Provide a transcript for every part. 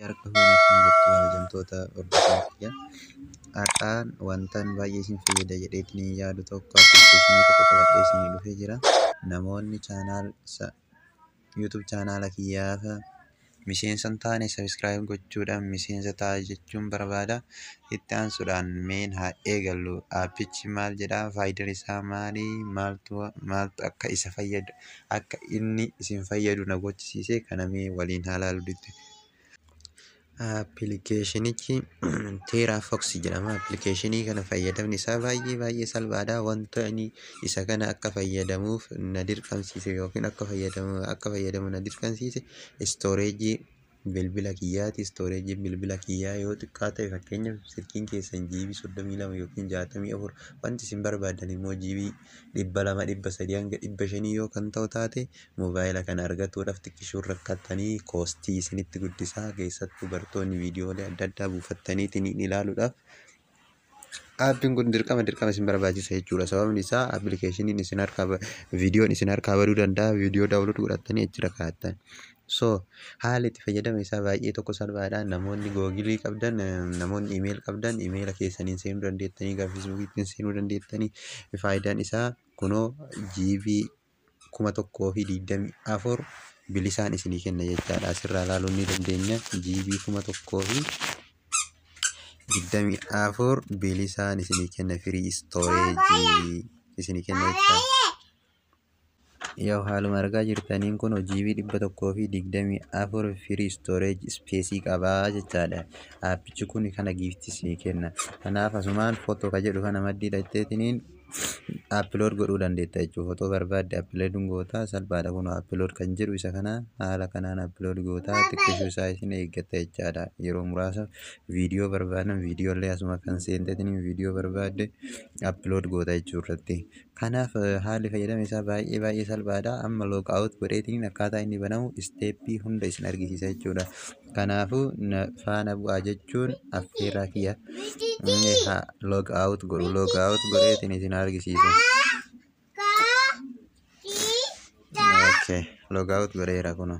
Harka fuunee kan jirtu kabajamtoota hordoftoota kiyya. Har'aan wantan baay'ee isin fayyada jedheetiin yaadu tokko appilikeeshinii tokko qabadhee isinii dhufee jira. Namoonni YouTube chaanaala kiyyaa miseensa hin taane sabiskiraayib gochuudhaan miseensa ta'a jechuun barbaada. Itti aansuudhaan meen haa eegallu. Aappichi maal jedhaa? Faayidaan isaa maali? Maaltu akka isa fayyadu akka inni isin fayyadu na gochisiise kana mee waliin haa ilaallu. Appilikeeshinichi Teeraafoks jedhama. Appilikeeshinii kana fayyadamni isaa baay'ee salphaadha. Wanta inni isa kana akka fayyadamuuf na dirqamsiise yookiin akka fayyadamu na dirqamsiise istooreejii bilbila kiyyaati. Istooreejiin bilbila kiyyaa yoo xiqqaa ta'e fakkeenyaaf silkiin keessan GB 32 yookiin 64 wanti isin barbaadan immoo GB 200, 300 hanga 500 yoo kan ta'u taate moobaayila kana argachuudhaaf xiqqishuun rakkattanii koostii isinitti guddisaa. Keessattuu barattoonni viidiyoolee adda addaa buufattaniitiin ilaaluudhaaf aappiin kun dirqama isin barbaachisa jechuudha. Sababni isaa appilikeeshiniin viidiyoon isin harkaa baduu danda'a. Viidiyoo daawwachuu godhattanii achirra kaa'attan. Haalli itti fayyadama isaa baay'ee tokko salphaadha. Namoonni googilii qabdan, namoonni iimeeyil qabdan, iimeeyila keessaniin seenuu dandeettanii, gara feesbuukiitiin seenuu dandeettanii. Faayidaan isaa kunoo GB 1024 bilisaan isinii kenna jechaadha. Asirraa ilaaluu ni dandeenya. GB 1024 bilisaan isinii kenna. Firii istooreejii isinii kenna jechaadha. Yoo haaluma argaa jirtaniin kun GB 124 firii istooreejii ispeesii qabaa jechaadha. Aappichi kun kana giiftii isinii kenna. Kanaaf asumaan footoo ka jedhu kana maddii hidhatteetiniin appilood godhuu dandeetta jechuudha. Footoo barbaadde appiloodin gootaa salphaadha. Kun appilood kan jedhu isa kana haala kanaan appilood gootaa xiqqishuu isaa isin eeggatta jechaadha. Yeroo muraasa viidiyoo barbaadan viidiyoolee asuma kan seenteetiniin viidiyoo barbaadde appilood goota jechuurratti. Kanaaf haalli fayyadama isaa baay'ee salphaadha. Amma loogaawut godheetiniin akkaataa inni banamu isteeppii hunda isin argisiisa jechuudha. Kanaafuu faana bu'aa jechuun affeerraa kiyya loogaawut godheetiin isin argisiisa. Loogaawut godheera kuno.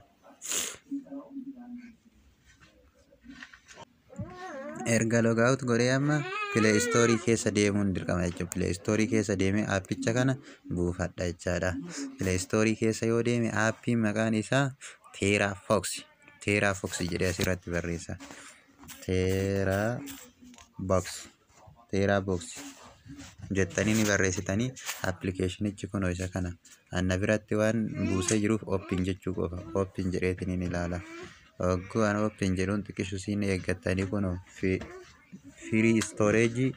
Erga loogaawut godhee amma pileestoorii keessa deemuun dirqama jechuudha. Pileestoorii keessa deemee aappicha kana buufadha jechaadha. Pileestoorii keessa yoo deeme aappiin maqaan isaa Teeraafoks jedhee asirratti barreessa. Teeraaboks jettanii ni barreessitanii appilikeeshinichi kunoo isa kana. Anna biratti waan buusee jiruuf ooppiin jechuu qofa. Ooppiin jedheetiin ni ilaala. Waan ooppiin jedhuun xiqqishu siin eeggattanii kunoo firii istooreejii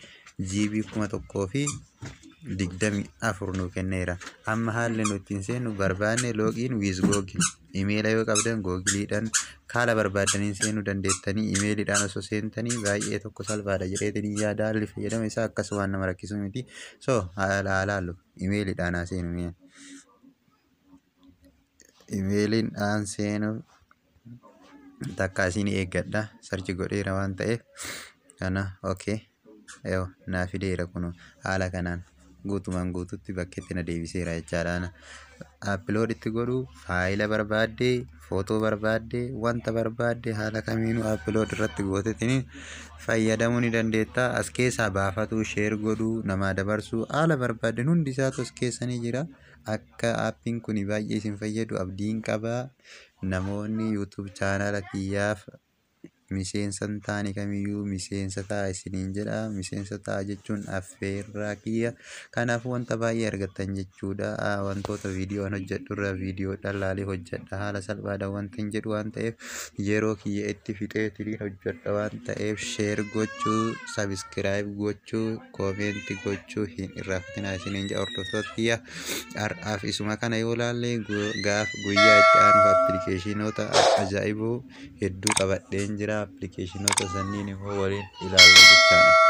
GB 1024 nu kenneera. Amma haalli nuti hin seennu barbaanne loogiin wiiz googil. Imeela yoo qabdan googiliidhaan kaala barbaadaniin seenuu dandeettanii imeeliidhaan osoo seentanii baay'ee tokko salphaadha jedheetiin yaada. Haalli fayyadama isaa akkasuma waan nama rakkisu miti. Ilaallu imeeliidhaan haa seenu. Imeeliidhaan seenuu takka isin eeggadha. Sarchi godheera waan ta'eef kana naa fideera kun haala kanaan guutumaan guututti bakkeetti na deebiseera jechaadha. Appilood itti godhu faayila barbaadde, footoo barbaadde, wanta barbaadde haala kamiinuu appilood irratti gootetiin fayyadamuu ni dandeetta. As keessaa baafatuu, sheer godhuu, namaa dabarsuu haala barbaadden hundi isaatu as keessa ni jira. Akka aappiin kun baay'ee isin fayyadu abdiin qaba. Namoonni YouTube chaanaala kiyyaaf miseensa hin taane kamiyyuu miseensa ta'a isiniin jedha. Miseensa ta'a jechuun affeerraa kiyya. Kanaafuu wanta baay'ee argattan jechuudha. Wantoota viidiyoo hojjedhurra viidiyoo dhalaalee hojjedha. Haala salphaadhaan wanta hin jedhu waan ta'eef yeroo kiyya itti fixeetiin hojjedha waan ta'eef sheer gochuu, sabiskiraayib gochuu, koomeenti gochuu hin irraanfatinaa isiniin jedha hordoftoota kiyya. Har'aaf isuma kana yoo ilaalle guyyaa itti aanuuf appilikeeshinoota ajaa'iboo hedduu qabadheen jira. Appilikeeshinoota sanniin immoo waliin ilaalla jechaadha.